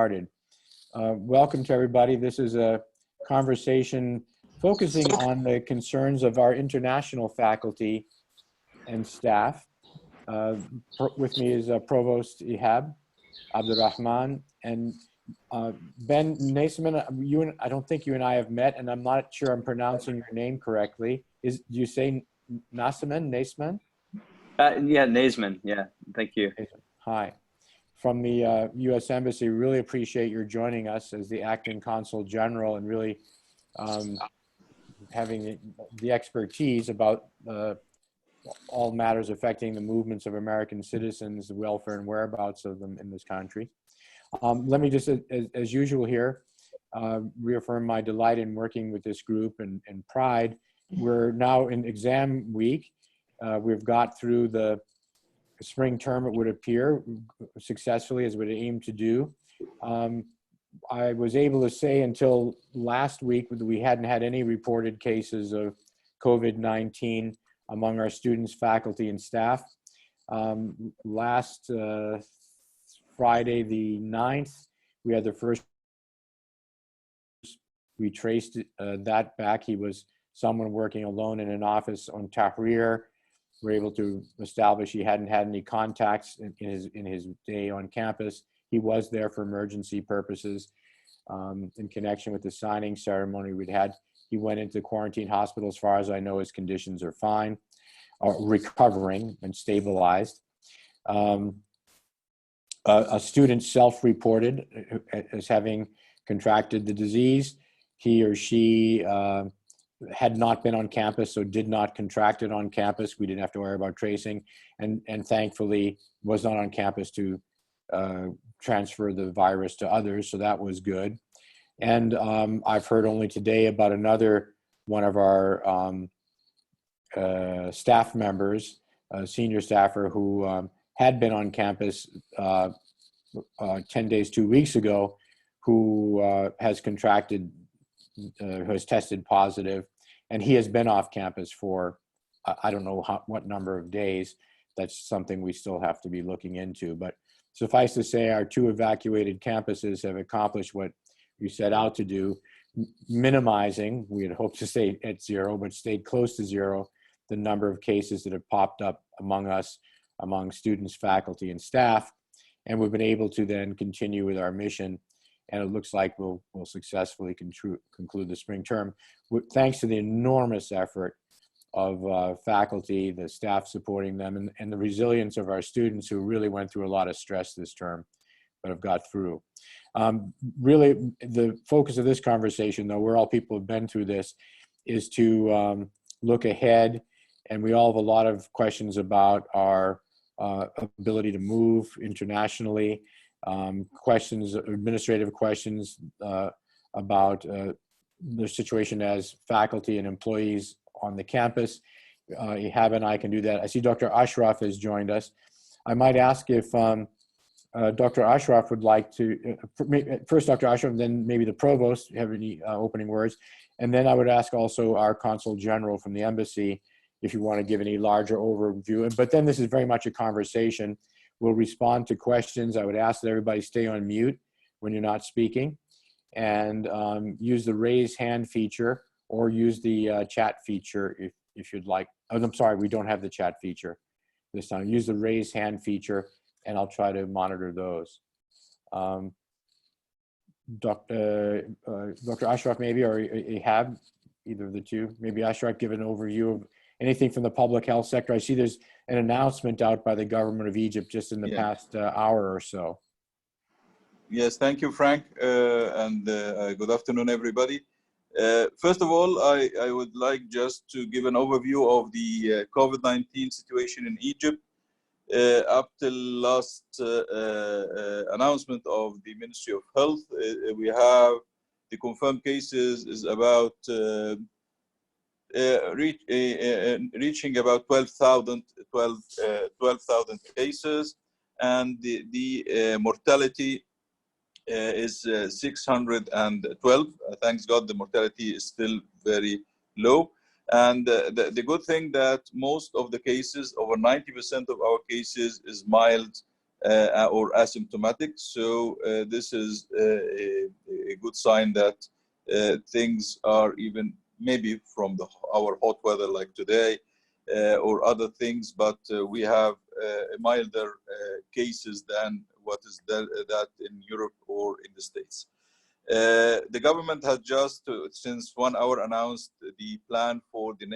Started. Welcome to everybody. This is a conversation focusing on the concerns of our international faculty and staff. With me is Provost Ehab, Abdel-Rahman, and Ben Naseman. I don't think you and I have met, and I'm not sure I'm pronouncing your name correctly. Do you say Naseman? Yeah, Naseman. Yeah, thank you. Hi. From the U.S. Embassy, really appreciate your joining us as the Acting Consul General and really having the expertise about all matters affecting the movements of American citizens, the welfare and whereabouts of them in this country. Let me just, as usual here, reaffirm my delight in working with this group and pride. We're now in exam week. We've got through the spring term, it would appear, successfully, as we'd aim to do. I was able to say until last week that we hadn't had any reported cases of COVID-19 among our students, faculty, and staff. Last Friday the 9th, we had the first, we traced that back. He was someone working alone in an office on Tahrir. We're able to establish he hadn't had any contacts in his day on campus. He was there for emergency purposes in connection with the signing ceremony we'd had. He went into quarantine hospital. As far as I know, his conditions are fine, recovering and stabilized. A student self-reported as having contracted the disease. He or she had not been on campus, so did not contract it on campus. We didn't have to worry about tracing, and thankfully was not on campus to transfer the virus to others, so that was good. And I've heard only today about another one of our staff members, a senior staffer who had been on campus 10 days, 2 weeks ago, who has contracted, who has tested positive, and he has been off campus for I don't know what number of days. That's something we still have to be looking into. But suffice to say, our two evacuated campuses have accomplished what we set out to do, minimizing, we had hoped to stay at zero, but stayed close to zero, the number of cases that have popped up among us, among students, faculty, and staff. And we've been able to then continue with our mission. And it looks like we'll successfully conclude the spring term, thanks to the enormous effort of faculty, the staff supporting them, and the resilience of our students who really went through a lot of stress this term, but have got through. Really, the focus of this conversation, though, we're all people who've been through this, is to look ahead, and we all have a lot of questions about our ability to move internationally, questions, administrative questions about the situation as faculty and employees on the campus. Ehab and I can do that. I see Dr. Ashraf has joined us. I might ask if Dr. Ashraf would like to, first Dr. Ashraf, then maybe the Provost have any opening words. And then I would ask also our Consul General from the Embassy if you want to give any larger overview. But then this is very much a conversation. We'll respond to questions. I would ask that everybody stay on mute when you're not speaking, and use the raise hand feature or use the chat feature if you'd like. Oh, I'm sorry, we don't have the chat feature this time. Use the raise hand feature, and I'll try to monitor those. Dr. Ashraf maybe, or Ehab, either of the two. Maybe Ashraf, give an overview of anything from the public health sector. I see there's an announcement out by the government of Egypt just in the past hour or so. Yes, thank you, Frank, and good afternoon, everybody. First of all, I would like just to give an overview of the COVID-19 situation in Egypt. Up till last announcement of the Ministry of Health, we have the confirmed cases is about reaching about 12,000 cases, and the mortality is 612. Thanks God, the mortality is still very low. And the good thing that most of the cases, over 90% of our cases, is mild or asymptomatic. So this is a good sign that things are even maybe from our hot weather like today or other things, but we have milder cases than what is that in Europe or in the States. The government has just since 1 hour announced the plan for the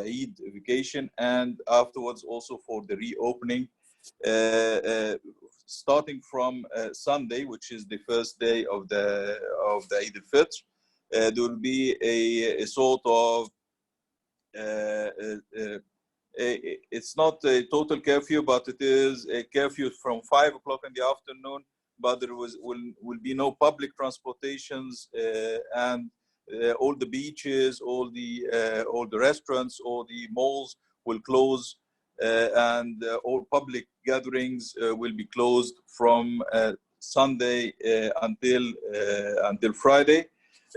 Eid vacation, and afterwards also for the reopening, starting from Sunday, which is the first day of the Eid al-Fitr. There will be a sort of it's not a total curfew, but it is a curfew from 5 o'clock in the afternoon. But there will be no public transportations, and all the beaches, all the restaurants, all the malls will close, and all public gatherings will be closed from Sunday until Friday.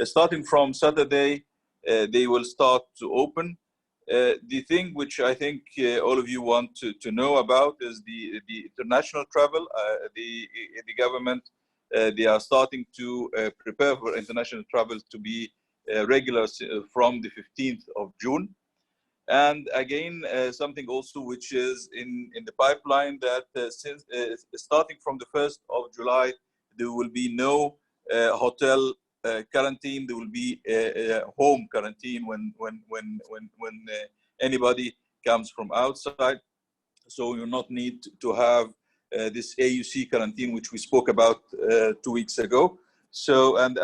Starting from Saturday, they will start to open. The thing which I think all of you want to know about is the international travel. The government, they are starting to prepare for international travel to be regular from the 15th of June. And again, something also which is in the pipeline, that since starting from the 1st of July, there will be no hotel quarantine. There will be home quarantine when anybody comes from outside. So you not need to have this AUC quarantine, which we spoke about 2 weeks ago. So and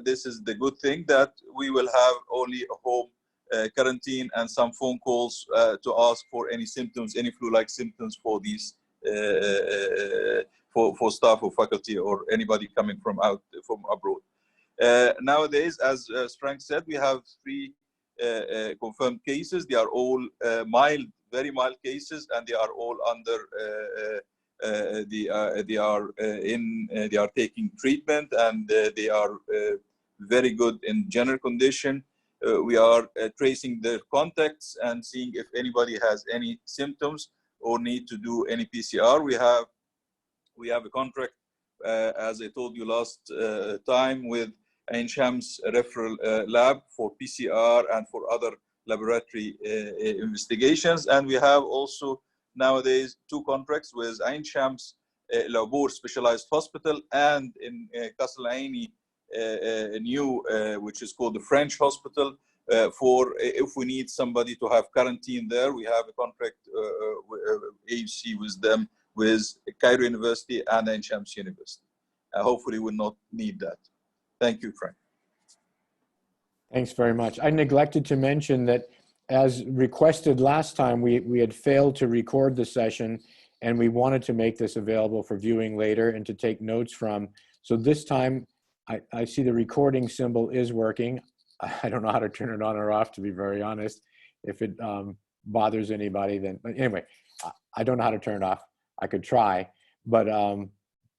this is the good thing, that we will have only a home quarantine and some phone calls to ask for any symptoms, any flu-like symptoms for these for staff or faculty or anybody coming from abroad. Nowadays, as Frank said, we have 3 confirmed cases. They are all mild, very mild cases, and they are all under they are taking treatment, and they are very good in general condition. We are tracing their contacts and seeing if anybody has any symptoms or need to do any PCR. We have a contract, as I told you last time, with Ain Shams referral lab for PCR and for other laboratory investigations. And we have also nowadays 2 contracts with Ain Shams Labor Specialized Hospital and in Qasr Al-Aini, a new, which is called the French Hospital, for if we need somebody to have quarantine there. We have a contract AUC with them, with Cairo University and Ain Shams University. Hopefully we'll not need that. Thank you, Frank. Thanks very much. I neglected to mention that, as requested last time, we had failed to record the session, and we wanted to make this available for viewing later and to take notes from. So this time, I see the recording symbol is working. I don't know how to turn it on or off, to be very honest. If it bothers anybody, then, but anyway, I don't know how to turn it off. I could try, but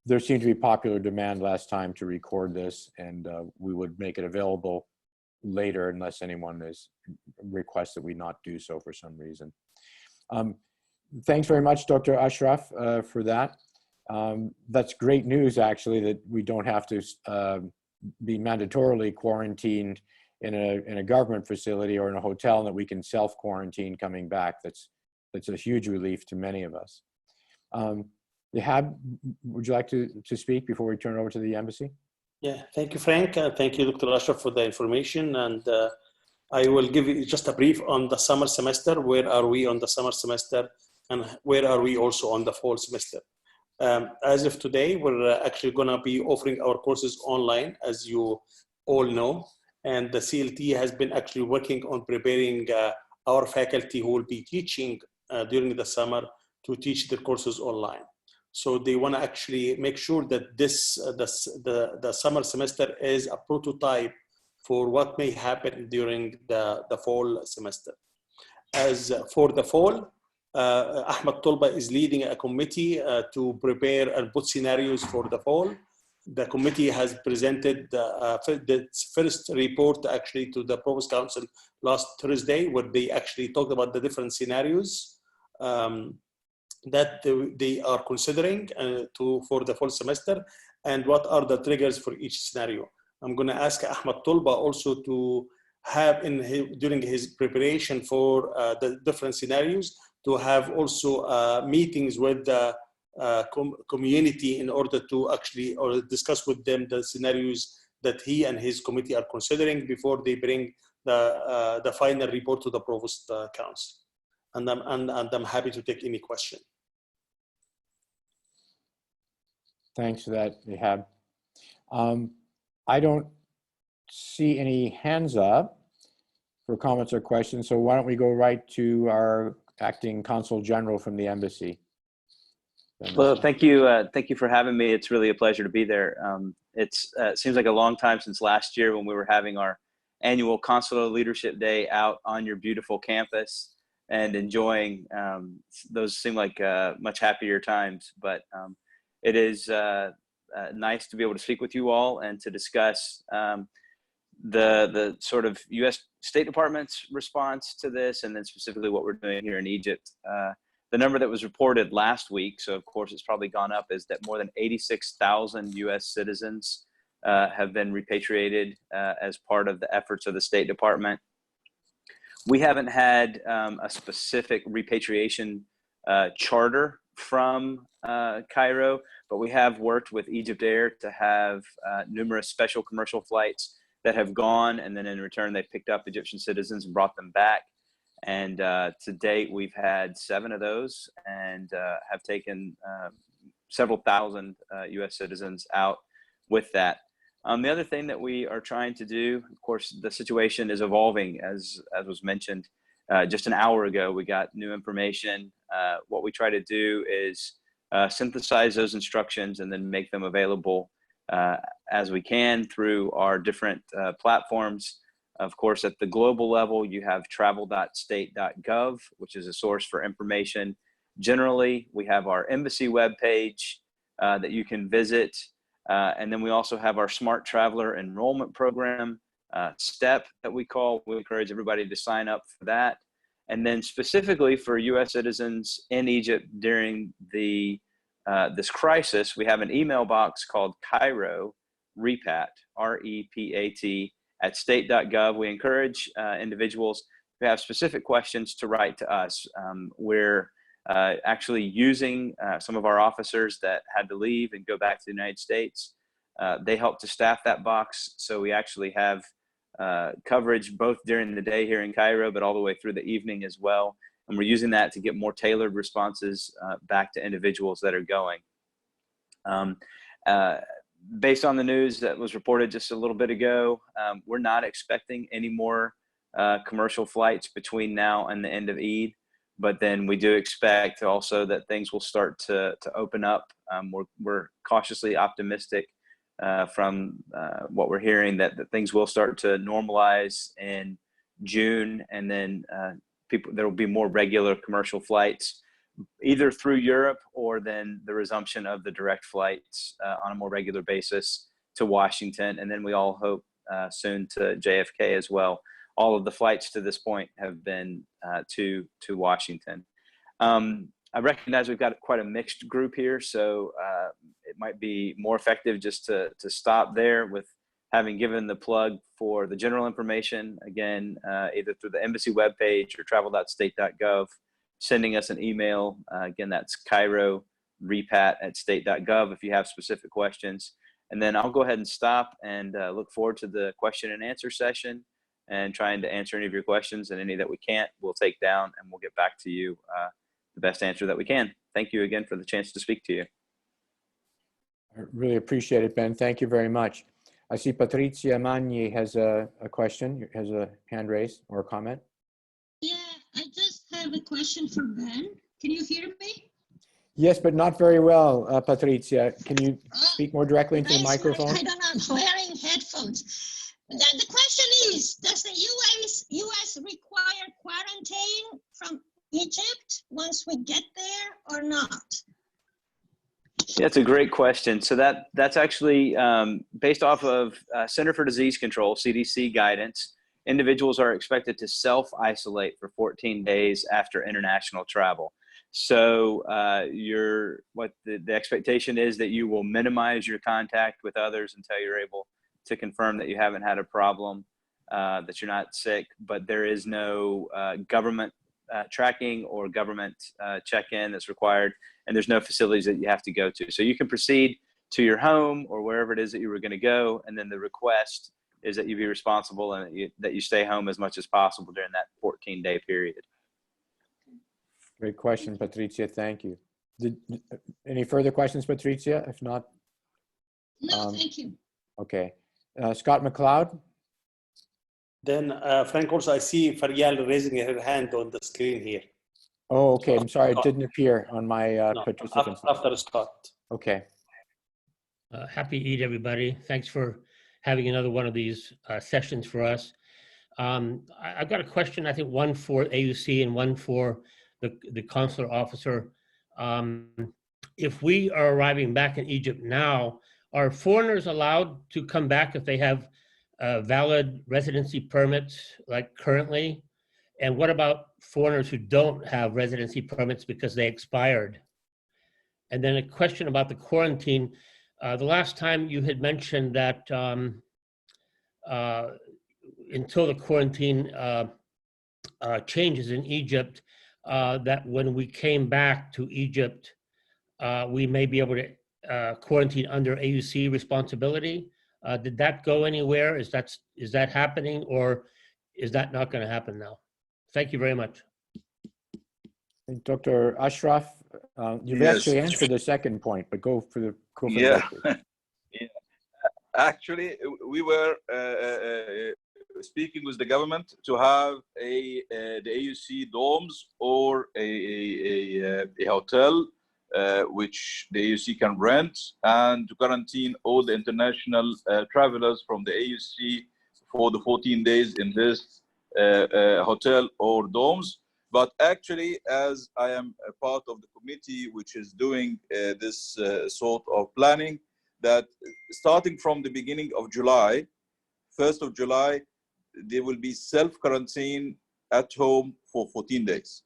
there seemed to be popular demand last time to record this, and we would make it available later unless anyone requests that we not do so for some reason. Thanks very much, Dr. Ashraf, for that. That's great news, actually, that we don't have to be mandatorily quarantined in a government facility or in a hotel, and that we can self-quarantine coming back. That's a huge relief to many of us. Ehab, would you like to speak before we turn it over to the embassy? Yeah, thank you, Frank. Thank you, Dr. Ashraf, for the information. And I will give you just a brief on the summer semester. Where are we on the summer semester? And where are we also on the fall semester? As of today, we're actually going to be offering our courses online, as you all know. And the CLT has been actually working on preparing our faculty who will be teaching during the summer to teach the courses online. So they want to actually make sure that the summer semester is a prototype for what may happen during the fall semester. As for the fall, Ahmed Tolba is leading a committee to prepare and put scenarios for the fall. The committee has presented the first report actually to the Provost Council last Thursday, where they actually talked about the different scenarios. that they are considering for the fall semester, and what are the triggers for each scenario. I'm going to ask Ahmad Tulba also to have during his preparation for the different scenarios, to have also meetings with the community in order to actually or discuss with them the scenarios that he and his committee are considering before they bring the final report to the Provost Council. And I'm happy to take any question. Thanks for that, Ehab. I don't see any hands up for comments or questions, so why don't we go right to our acting Consul General from the Embassy. Well, thank you for having me. It's really a pleasure to be there. It seems like a long time since last year when we were having our annual Consular Leadership Day out on your beautiful campus and enjoying those seem like much happier times. But it is nice to be able to speak with you all and to discuss the sort of U.S. State Department's response to this, and then specifically what we're doing here in Egypt. The number that was reported last week, so of course it's probably gone up, is that more than 86,000 U.S. citizens have been repatriated as part of the efforts of the State Department. We haven't had a specific repatriation charter from Cairo, but we have worked with Egypt Air to have numerous special commercial flights that have gone, and then in return they've picked up Egyptian citizens and brought them back. And to date, we've had 7 of those and have taken several thousand U.S. citizens out with that. The other thing that we are trying to do, of course, the situation is evolving, as was mentioned. Just an hour ago, we got new information. What we try to do is synthesize those instructions and then make them available as we can through our different platforms. Of course, at the global level, you have travel.state.gov, which is a source for information. Generally, we have our embassy webpage that you can visit. And then we also have our Smart Traveler Enrollment Program, STEP that we call. We encourage everybody to sign up for that. And then specifically for U.S. citizens in Egypt during this crisis, we have an email box called Cairo Repat, R-E-P-A-T, at state.gov. We encourage individuals who have specific questions to write to us. We're actually using some of our officers that had to leave and go back to the United States. They help to staff that box. So we actually have coverage both during the day here in Cairo, but all the way through the evening as well. And we're using that to get more tailored responses back to individuals that are going. Based on the news that was reported just a little bit ago, we're not expecting any more commercial flights between now and the end of Eid, but then we do expect also that things will start to open up. We're cautiously optimistic from what we're hearing that things will start to normalize in June, and then there will be more regular commercial flights, either through Europe or then the resumption of the direct flights on a more regular basis to Washington. And then we all hope soon to JFK as well. All of the flights to this point have been to Washington. I recognize we've got quite a mixed group here, so it might be more effective just to stop there with having given the plug for the general information, again, either through the embassy webpage or travel.state.gov. Sending us an email. Again, that's Cairo Repat at state.gov if you have specific questions. And then I'll go ahead and stop and look forward to the question and answer session and trying to answer any of your questions, and any that we can't, we'll take down and we'll get back to you the best answer that we can. Thank you again for the chance to speak to you. I really appreciate it, Ben. Thank you very much. I see Patrizia Magni has a question, has a hand raised or a comment. Yeah, I just have a question for Ben. Can you hear me? Yes, but not very well, Patrizia. Can you speak more directly into the microphone? I don't know, I'm wearing headphones. The question is, does the US require quarantine from Egypt once we get there or not? That's a great question. So that's actually based off of Center for Disease Control, CDC guidance. Individuals are expected to self-isolate for 14 days after international travel. So the expectation is that you will minimize your contact with others until you're able to confirm that you haven't had a problem, that you're not sick, but there is no government tracking or government check-in that's required, and there's no facilities that you have to go to. So you can proceed to your home or wherever it is that you were going to go, and then the request is that you be responsible and that you stay home as much as possible during that 14-day period. Great question, Patrizia. Thank you. Any further questions, Patrizia? If not, No, thank you. Okay. Scott MacLeod? Then, Frank, also I see Faryal raising her hand on the screen here. Oh, okay. I'm sorry. It didn't appear on my participants. After Scott. Okay. Happy Eid, everybody. Thanks for having another one of these sessions for us. I've got a question, I think one for AUC and one for the consular officer. If we are arriving back in Egypt now, are foreigners allowed to come back if they have valid residency permits like currently? And what about foreigners who don't have residency permits because they expired? And then a question about the quarantine. The last time you had mentioned that until the quarantine changes in Egypt, that when we came back to Egypt, we may be able to quarantine under AUC responsibility. Did that go anywhere? Is that happening, or is that not going to happen now? Thank you very much. Dr. Ashraf, you've actually answered the second point, but go for the yeah. Yeah. Actually, we were speaking with the government to have the AUC dorms or a hotel which the AUC can rent, and to quarantine all the international travelers from the AUC for the 14 days in this hotel or dorms. But actually, as I am a part of the committee which is doing this sort of planning, that starting from the beginning of July, 1st of July, there will be self-quarantine at home for 14 days.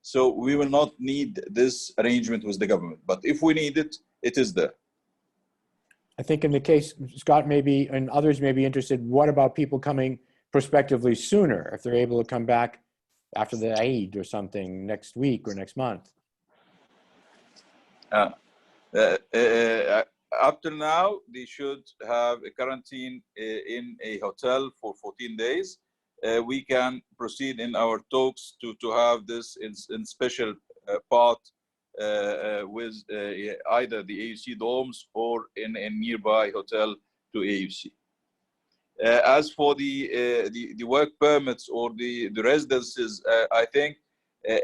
So we will not need this arrangement with the government. But if we need it, it is there. I think in the case, Scott maybe, and others may be interested, what about people coming prospectively sooner, if they're able to come back after the Eid or something next week or next month? Up till now, they should have a quarantine in a hotel for 14 days. We can proceed in our talks to have this in special part with either the AUC dorms or in a nearby hotel to AUC. As for the work permits or the residences, I think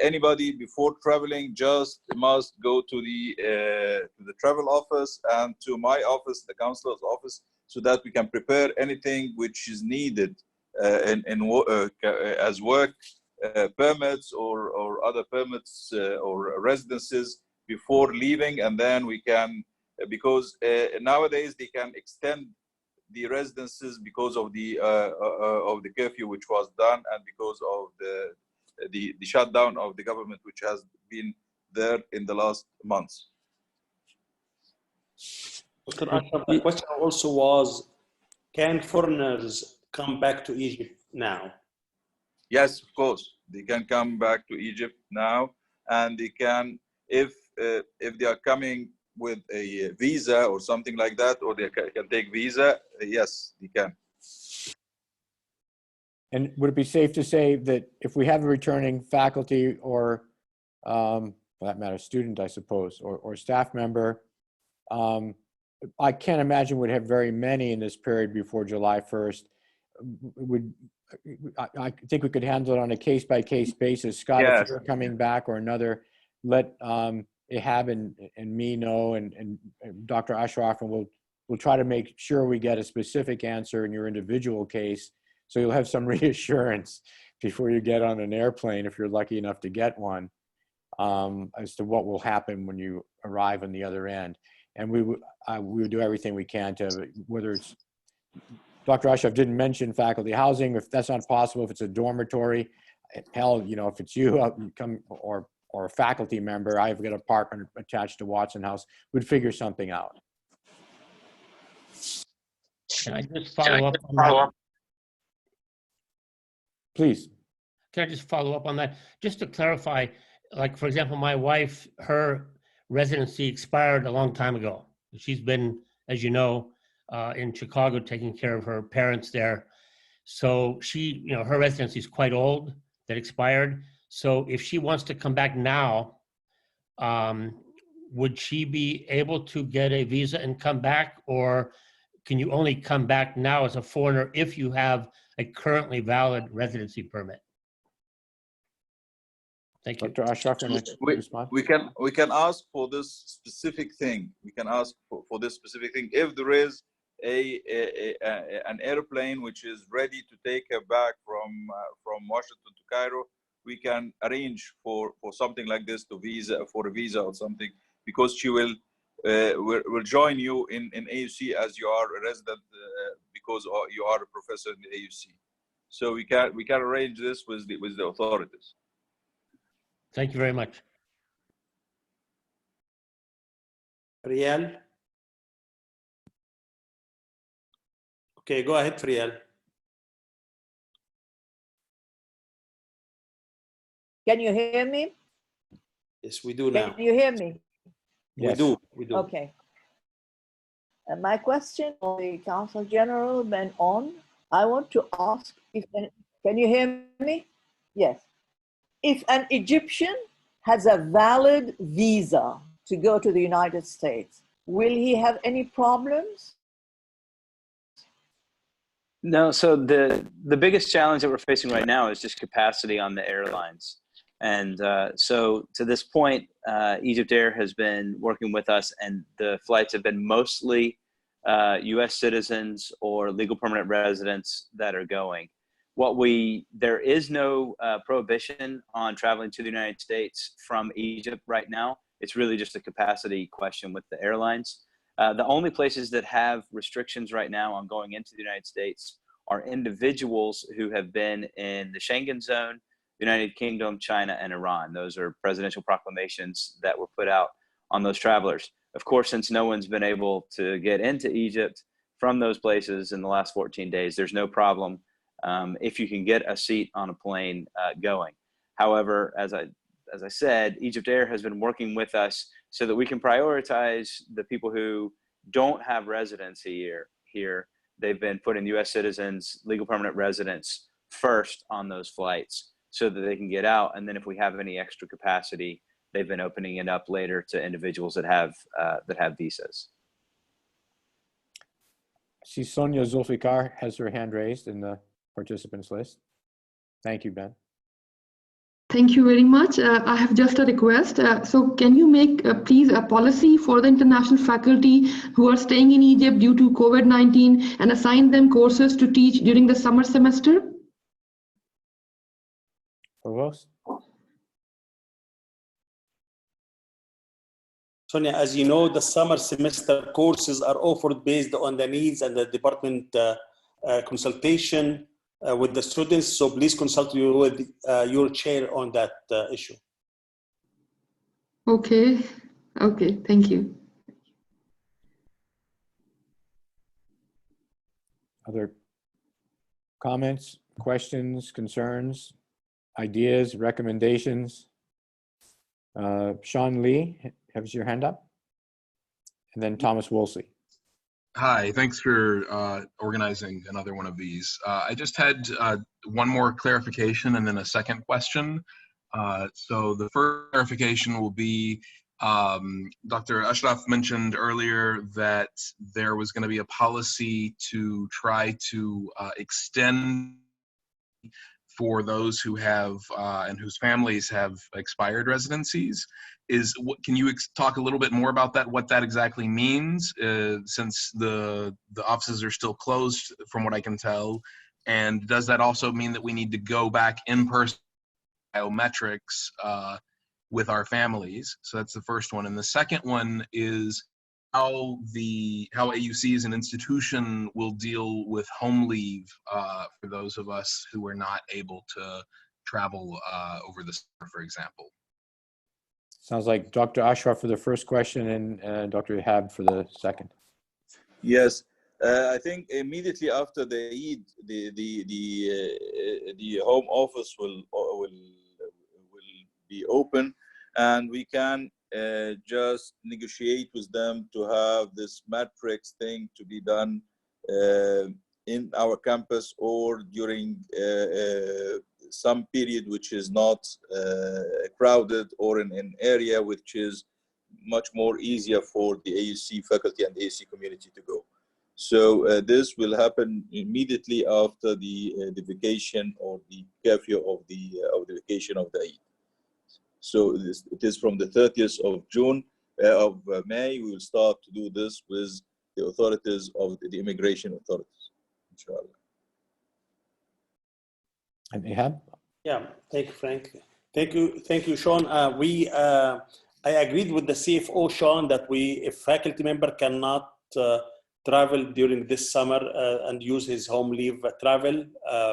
anybody before traveling just must go to the travel office and to my office, the consular's office, so that we can prepare anything which is needed as work permits or other permits or residences before leaving, and then we can, because nowadays they can extend the residences because of the curfew which was done and because of the shutdown of the government which has been there in the last months. Dr. Ashraf, the question also was, can foreigners come back to Egypt now? Yes, of course. They can come back to Egypt now, and they can, if they are coming with a visa or something like that, or they can take visa, yes, they can. And would it be safe to say that if we have a returning faculty or, for that matter, student, I suppose, or staff member, I can't imagine we'd have very many in this period before July 1st. I think we could handle it on a case-by-case basis. Scott, yes. If you're coming back or another, let Ehab and me know, and Dr. Ashraf, and we'll try to make sure we get a specific answer in your individual case, so you'll have some reassurance before you get on an airplane, if you're lucky enough to get one, as to what will happen when you arrive on the other end. And we will do everything we can to, whether it's, Dr. Ashraf didn't mention faculty housing. If that's not possible, if it's a dormitory, hell, you know, if it's you, come, or or a faculty member, I've got an apartment attached to Watson House, would figure something out. Can I just follow up on that? Please. Can I just follow up on that? Just to clarify, like, for example, my wife, her residency expired a long time ago. She's been, as you know, in Chicago taking care of her parents there. So she, you know, her residency is quite old, that expired. So if she wants to come back now, would she be able to get a visa and come back, or can you only come back now as a foreigner if you have a currently valid residency permit? Thank you. Dr. Ashraf, respond? We can ask for this specific thing. We can ask for this specific thing. If there is an airplane which is ready to take her back from Washington to Cairo, we can arrange for something like this, for a visa or something, because she will join you in AUC as you are a resident, because you are a professor in the AUC. So we can arrange this with the authorities. Thank you very much. Riel? Okay, go ahead, Riel. Can you hear me? Yes, we do now. Can you hear me? Yes. We do. Okay. My question for the Consul General went on. I want to ask can you hear me? Yes. If an Egyptian has a valid visa to go to the United States, will he have any problems? No, so the biggest challenge that we're facing right now is just capacity on the airlines. And so to this point, Egypt Air has been working with us, and the flights have been mostly US citizens or legal permanent residents that are going. There is no prohibition on traveling to the United States from Egypt right now. It's really just a capacity question with the airlines. The only places that have restrictions right now on going into the United States are individuals who have been in the Schengen zone, United Kingdom, China, and Iran. Those are presidential proclamations that were put out on those travelers. Of course, since no one's been able to get into Egypt from those places in the last 14 days, there's no problem if you can get a seat on a plane going. However, as I said, Egypt Air has been working with us so that we can prioritize the people who don't have residency here. They've been putting US citizens, legal permanent residents first on those flights so that they can get out. And then if we have any extra capacity, they've been opening it up later to individuals that have visas. I see Sonia Zulfiqar has her hand raised in the participants list. Thank you, Ben. Thank you very much. I have just a request. So can you make, please, a policy for the international faculty who are staying in Egypt due to COVID-19 and assign them courses to teach during the summer semester? Provost? Sonia, as you know, the summer semester courses are offered based on the needs and the department consultation with the students. So please consult with your chair on that issue. Okay. Okay. Thank you. Other comments, questions, concerns, ideas, recommendations? Sean Lee, have your hand up? And then Thomas Wolsey. Hi, thanks for organizing another one of these. I just had one more clarification and then a second question. So the first clarification will be, Dr. Ashraf mentioned earlier that there was going to be a policy to try to extend for those who have and whose families have expired residencies. Can you talk a little bit more about that, what that exactly means, since the offices are still closed from what I can tell? And does that also mean that we need to go back in person biometrics with our families? So that's the first one. And the second one is how AUC as an institution will deal with home leave for those of us who are not able to travel over the summer, for example. Sounds like Dr. Ashraf for the first question and Dr. Ehab for the second. Yes, I think immediately after the Eid, the Home Office will be open, and we can just negotiate with them to have this matrix thing to be done in our campus or during some period which is not crowded, or in an area which is much more easier for the AUC faculty and the AUC community to go. So this will happen immediately after the vacation or the curfew of the vacation of the Eid. So it is from the 30th of June, of May, we will start to do this with the authorities of the immigration authorities, inshallah. And Ehab? Yeah, thank you, Frank. Thank you, Sean. I agreed with the CFO, Sean, that if faculty member cannot travel during this summer and use his home leave travel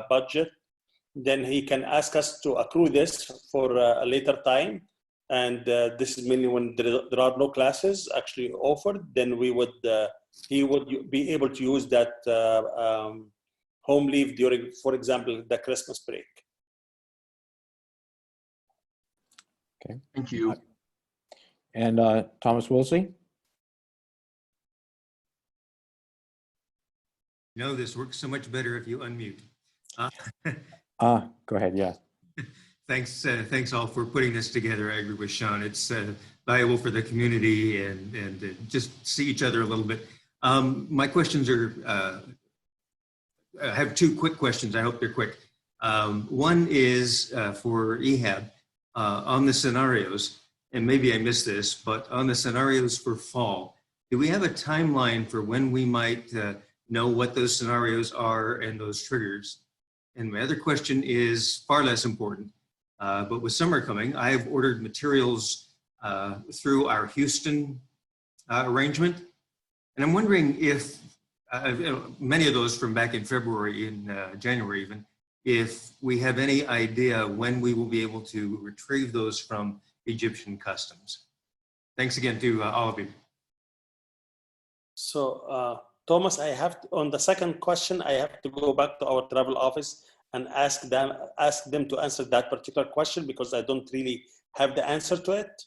budget, then he can ask us to accrue this for a later time. And this is mainly when there are no classes actually offered, then he would be able to use that home leave during, for example, the Christmas break. Okay. Thank you. And Thomas Wolsey? No, this works so much better if you unmute. Go ahead, yeah. Thanks all for putting this together. I agree with Sean. It's valuable for the community and just see each other a little bit. My questions are, I have two quick questions. I hope they're quick. One is for Ehab on the scenarios, and maybe I missed this, but on the scenarios for fall, do we have a timeline for when we might know what those scenarios are and those triggers? And my other question is far less important, but with summer coming, I have ordered materials through our Houston arrangement. And I'm wondering if, many of those from back in February and January even, if we have any idea when we will be able to retrieve those from Egyptian customs. Thanks again to all of you. So, Thomas, on the second question, I have to go back to our travel office and ask them to answer that particular question, because I don't really have the answer to it.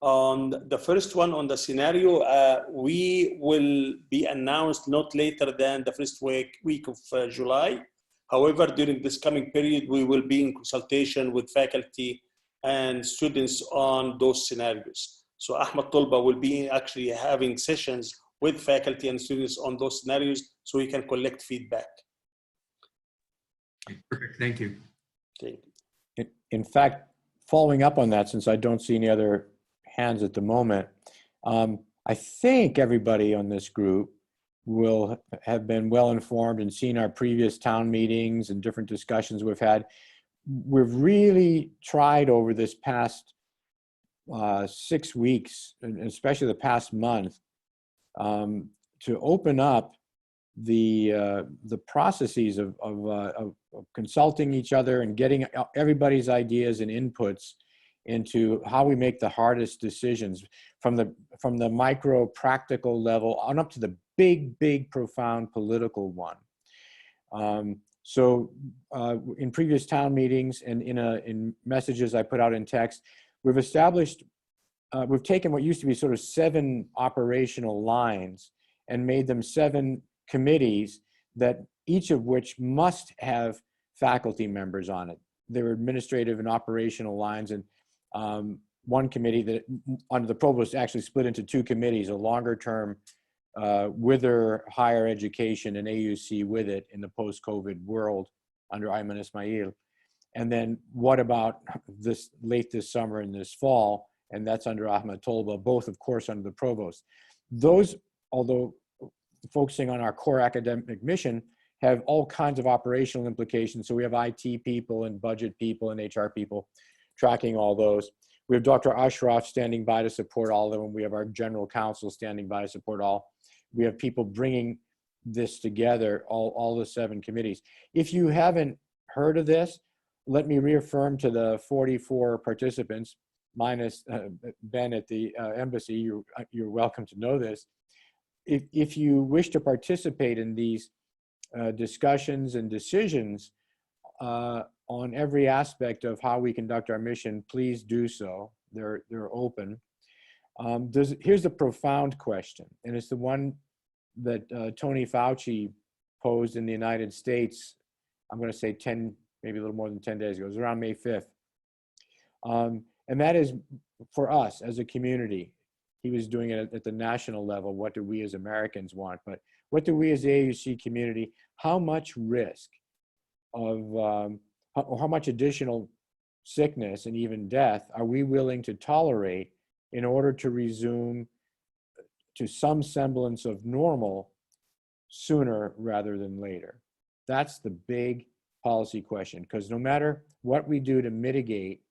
On the first one, on the scenario, we will be announced not later than the first week of July. However, during this coming period, we will be in consultation with faculty and students on those scenarios. So Ahmed Tolba will be actually having sessions with faculty and students on those scenarios so we can collect feedback. Perfect, thank you. In fact, following up on that, since I don't see any other hands at the moment, I think everybody on this group will have been well informed and seen our previous town meetings and different discussions we've had. We've really tried over this past 6 weeks, and especially the past month, to open up the processes of consulting each other and getting everybody's ideas and inputs into how we make the hardest decisions from the micro practical level on up to the big profound political one. So in previous town meetings and in messages I put out in text, we've established, we've taken what used to be sort of 7 operational lines and made them 7 committees, that each of which must have faculty members on it. They're administrative and operational lines, and one committee that under the Provost actually split into 2 committees, a longer term with higher education and AUC with it in the post-COVID world under Ayman Ismail. And then what about this late this summer and this fall? And that's under Ahmed Tolba, both of course under the Provost. Those, although focusing on our core academic mission, have all kinds of operational implications. So we have IT people and budget people and HR people tracking all those. We have Dr. Ashraf standing by to support all of them. We have our general counsel standing by to support all. We have people bringing this together, all the 7 committees. If you haven't heard of this, let me reaffirm to the 44 participants, minus Ben at the embassy, you're welcome to know this. If you wish to participate in these discussions and decisions on every aspect of how we conduct our mission, please do so. They're open. Here's the profound question, and it's the one that Tony Fauci posed in the United States, I'm going to say 10, maybe a little more than 10 days ago. It was around May 5th. And that is, for us as a community, he was doing it at the national level. What do we as Americans want? But what do we as the AUC community, how much risk of, how much additional sickness and even death are we willing to tolerate in order to resume to some semblance of normal sooner rather than later? That's the big policy question, because no matter what we do to mitigate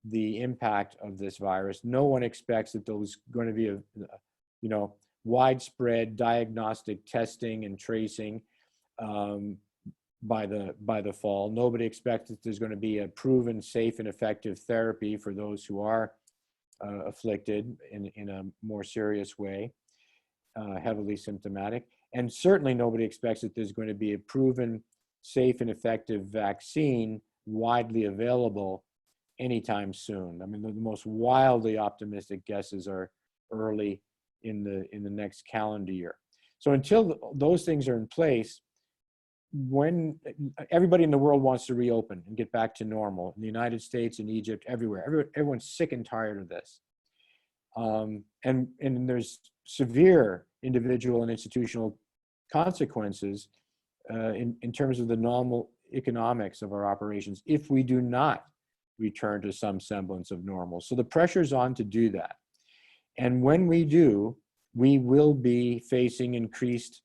the impact of this virus, no one expects that there's going to be a widespread diagnostic testing and tracing by the fall. Nobody expects that there's going to be a proven safe and effective therapy for those who are afflicted in a more serious way, heavily symptomatic. And certainly nobody expects that there's going to be a proven safe and effective vaccine widely available anytime soon. I mean, the most wildly optimistic guesses are early in the next calendar year. So until those things are in place, when everybody in the world wants to reopen and get back to normal, in the United States, in Egypt, everywhere, everyone's sick and tired of this. And there's severe individual and institutional consequences in terms of the normal economics of our operations if we do not return to some semblance of normal. So the pressure's on to do that. And when we do, we will be facing increased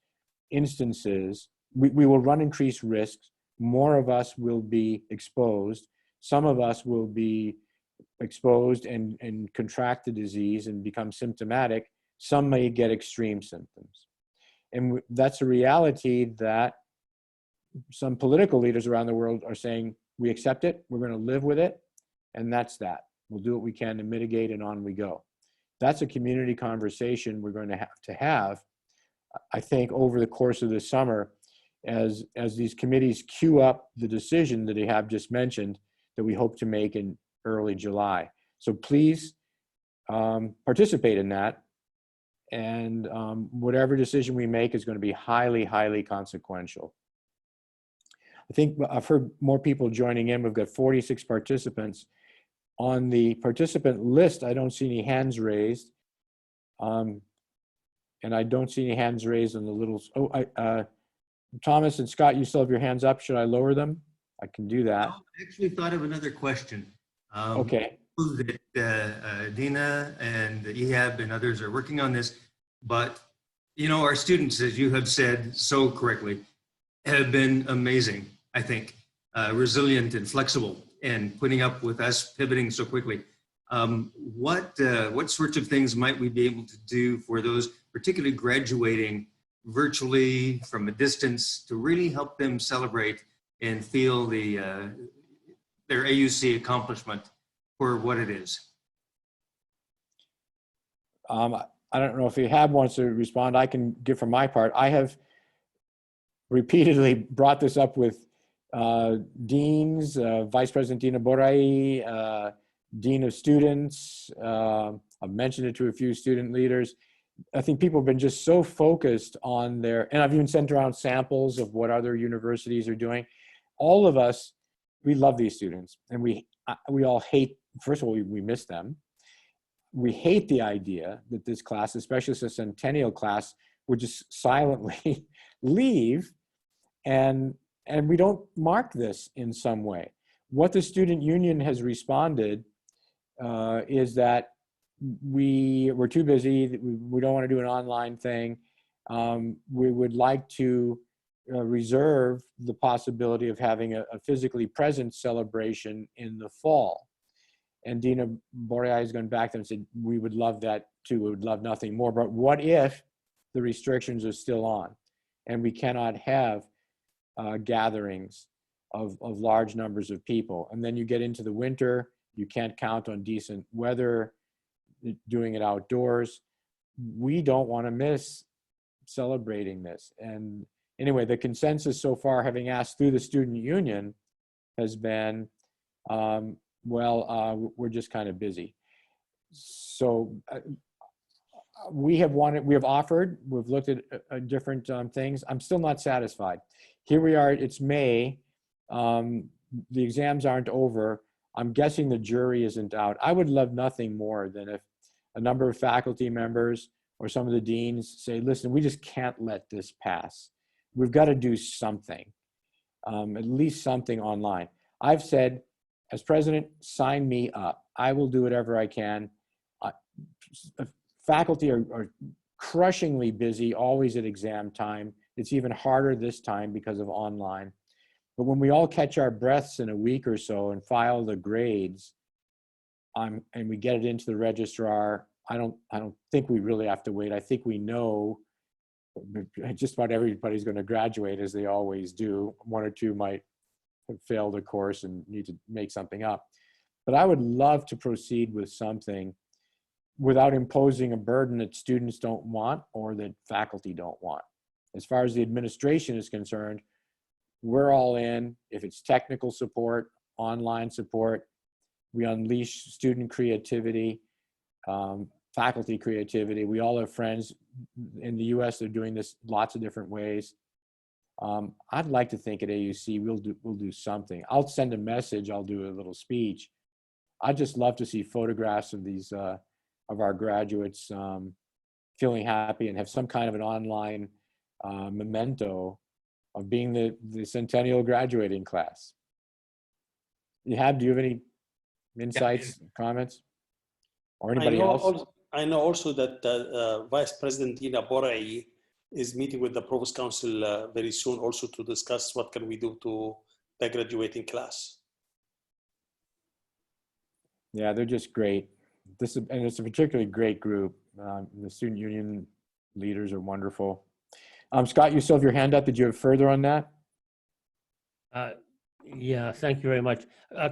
instances. We will run increased risks. More of us will be exposed. Some of us will be exposed and contract the disease and become symptomatic. Some may get extreme symptoms. And that's a reality that some political leaders around the world are saying, we accept it, we're going to live with it, and that's that. We'll do what we can to mitigate, and on we go. That's a community conversation we're going to have, I think, over the course of the summer as these committees queue up the decision that Ehab just mentioned that we hope to make in early July. So please participate in that, and whatever decision we make is going to be highly, highly consequential. I think I've heard more people joining in. We've got 46 participants. On the participant list, I don't see any hands raised. And I don't see any hands raised on the little, Thomas and Scott, you still have your hands up. Should I lower them? I can do that. I actually thought of another question. Okay. That Dina and Ehab and others are working on this, but our students, as you have said so correctly, have been amazing, I think, resilient and flexible and putting up with us pivoting so quickly. What sorts of things might we be able to do for those particularly graduating virtually from a distance to really help them celebrate and feel their AUC accomplishment for what it is? I don't know if Ehab wants to respond. I can give from my part. I have repeatedly brought this up with deans, Vice President Dina Borai, Dean of Students. I've mentioned it to a few student leaders. I think people have been just so focused on and I've even sent around samples of what other universities are doing. All of us, we love these students, and we all hate, first of all, we miss them. We hate the idea that this class, especially the centennial class, would just silently leave, and we don't mark this in some way. What the student union has responded is that we're too busy, we don't want to do an online thing. We would like to reserve the possibility of having a physically present celebration in the fall. And Dina Boreai has gone back to them and said, we would love that too, we would love nothing more. But what if the restrictions are still on and we cannot have gatherings of large numbers of people? And then you get into the winter You can't count on decent weather, doing it outdoors. We don't want to miss celebrating this. And anyway, the consensus so far, having asked through the student union, has been, we're just kind of busy. So we have offered, we've looked at different things. I'm still not satisfied. Here we are, it's May. The exams aren't over. I'm guessing the jury isn't out. I would love nothing more than if a number of faculty members or some of the deans say, listen, we just can't let this pass. We've got to do something, at least something online. I've said, as president, sign me up. I will do whatever I can. Faculty are crushingly busy, always at exam time. It's even harder this time because of online. But when we all catch our breaths in a week or so and file the grades, and we get it into the registrar, I don't think we really have to wait. I think we know just about everybody's going to graduate, as they always do. One or two might have failed a course and need to make something up. But I would love to proceed with something without imposing a burden that students don't want or that faculty don't want. As far as the administration is concerned, we're all in. If it's technical support, online support, we unleash student creativity, faculty creativity. We all have friends in the US that are doing this lots of different ways. I'd like to think at AUC we'll do something. I'll send a message, I'll do a little speech. I'd just love to see photographs of these of our graduates feeling happy and have some kind of an online memento of being the centennial graduating class. Ehab, do you have any insights, comments, or anybody else? I know also that Vice President Dina Borai is meeting with the Provost Council very soon also to discuss what can we do to the graduating class. Yeah, they're just great. And it's a particularly great group. The student union leaders are wonderful. Scott, you still have your hand up. Did you have further on that? Yeah, thank you very much.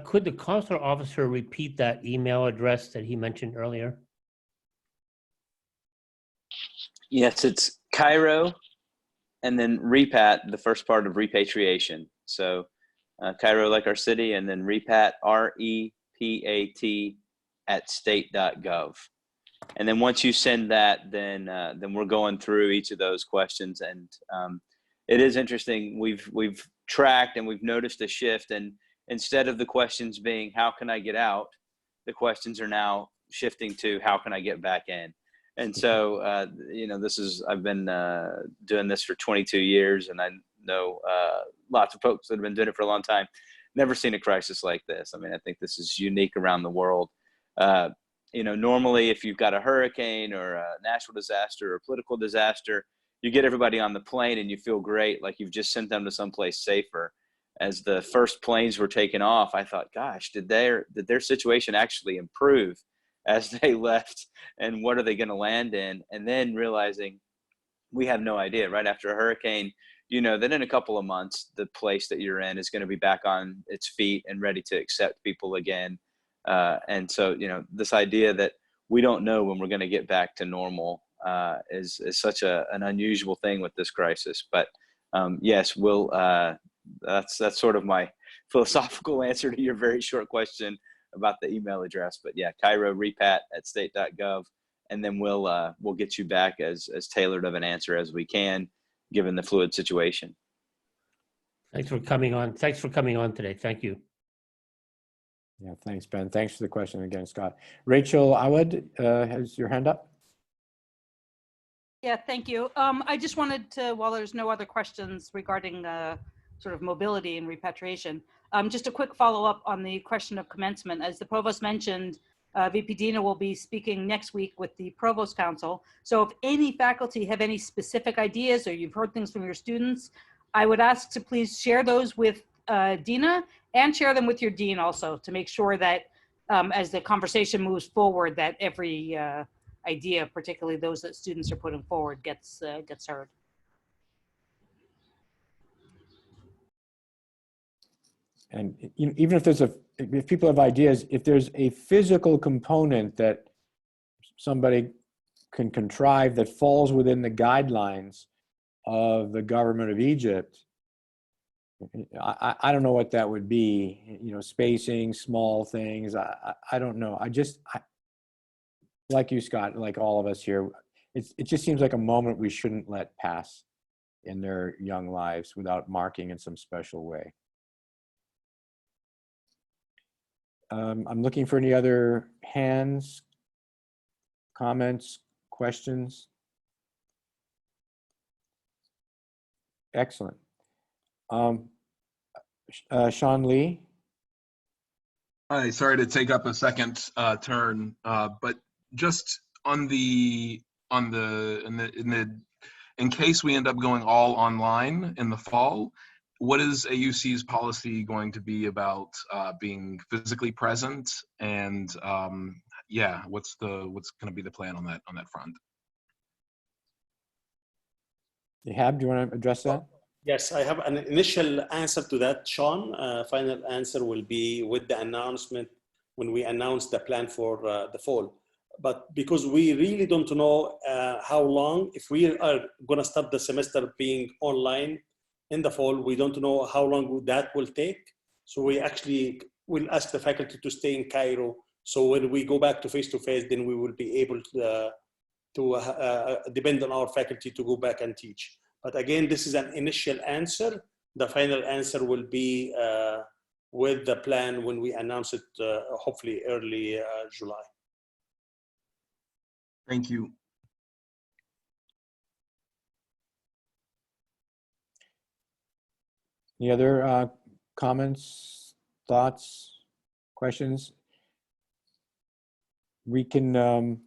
Could the consular officer repeat that email address that he mentioned earlier? Yes, it's Cairo and then repat, the first part of repatriation. So Cairo, like our city, and then repat, REPAT @state.gov. And then once you send that, then we're going through each of those questions. And it is interesting. We've tracked and we've noticed a shift. And instead of the questions being, how can I get out? The questions are now shifting to, how can I get back in? And so, I've been doing this for 22 years, and I know lots of folks that have been doing it for a long time. Never seen a crisis like this. I mean, I think this is unique around the world. Normally if you've got a hurricane or a natural disaster or a political disaster, you get everybody on the plane and you feel great, like you've just sent them to someplace safer. As the first planes were taking off, I thought, gosh, did their situation actually improve as they left, and what are they going to land in? And then realizing we have no idea. Right after a hurricane, then in a couple of months, the place that you're in is going to be back on its feet and ready to accept people again. And so, this idea that we don't know when we're going to get back to normal is such an unusual thing with this crisis. But yes, that's sort of my philosophical answer to your very short question about the email address. But yeah, Cairo repat @state.gov, and then we'll get you back as tailored of an answer as we can, given the fluid situation. Thanks for coming on. Thanks for coming on today. Thank you. Yeah, thanks, Ben. Thanks for the question again, Scott. Rachel Awad has your hand up. Yeah, thank you. I just wanted to, while there's no other questions regarding sort of mobility and repatriation, just a quick follow-up on the question of commencement. As the Provost mentioned, VP Dina will be speaking next week with the Provost Council. So if any faculty have any specific ideas or you've heard things from your students, I would ask to please share those with Dina and share them with your dean also, to make sure that as the conversation moves forward, that every idea, particularly those that students are putting forward, gets heard. And even if if people have ideas, if there's a physical component that somebody can contrive that falls within the guidelines of the government of Egypt, I don't know what that would be. Spacing, small things. I don't know. Like you, Scott, like all of us here, it just seems like a moment we shouldn't let pass in their young lives without marking in some special way. I'm looking for any other hands, comments, questions. Excellent. Sean Lee. Hi, sorry to take up a second turn, but just in case we end up going all online in the fall, what is AUC's policy going to be about being physically present, and yeah, what's going to be the plan on that front? Ehab, do you want to address that? Yes, I have an initial answer to that, Sean. Final answer will be with the announcement when we announce the plan for the fall. But because we really don't know how long, if we are going to start the semester being online in the fall, we don't know how long that will take. So we actually will ask the faculty to stay in Cairo. So when we go back to face-to-face, then we will be able to depend on our faculty to go back and teach. But again, this is an initial answer. The final answer will be with the plan when we announce it, hopefully early July. Thank you. Any other comments, thoughts, questions? We can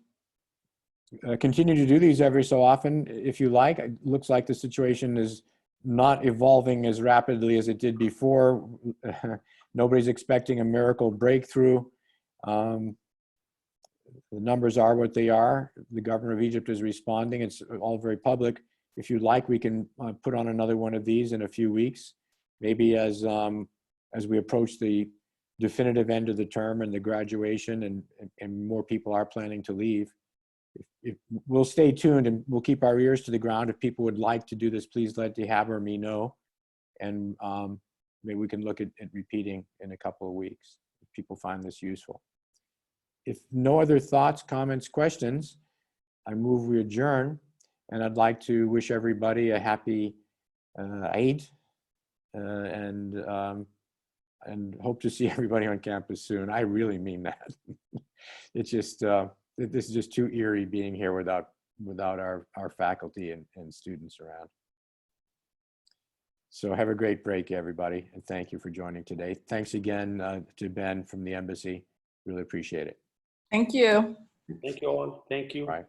continue to do these every so often if you like. It looks like the situation is not evolving as rapidly as it did before. Nobody's expecting a miracle breakthrough. The numbers are what they are. The government of Egypt is responding. It's all very public. If you'd like, we can put on another one of these in a few weeks, maybe as we approach the definitive end of the term and the graduation, and more people are planning to leave. If we'll stay tuned and we'll keep our ears to the ground. If people would like to do this, please let Ehab or me know, and maybe we can look at repeating in a couple of weeks if people find this useful. If no other thoughts, comments, questions, I move we adjourn, and I'd like to wish everybody a happy Eid, and hope to see everybody on campus soon. I really mean that. It's just this is just too eerie being here without our faculty and students around. So have a great break, everybody, and thank you for joining today. Thanks again to Ben from the embassy. Really appreciate it. Thank you. Thank you all. Thank you. All right.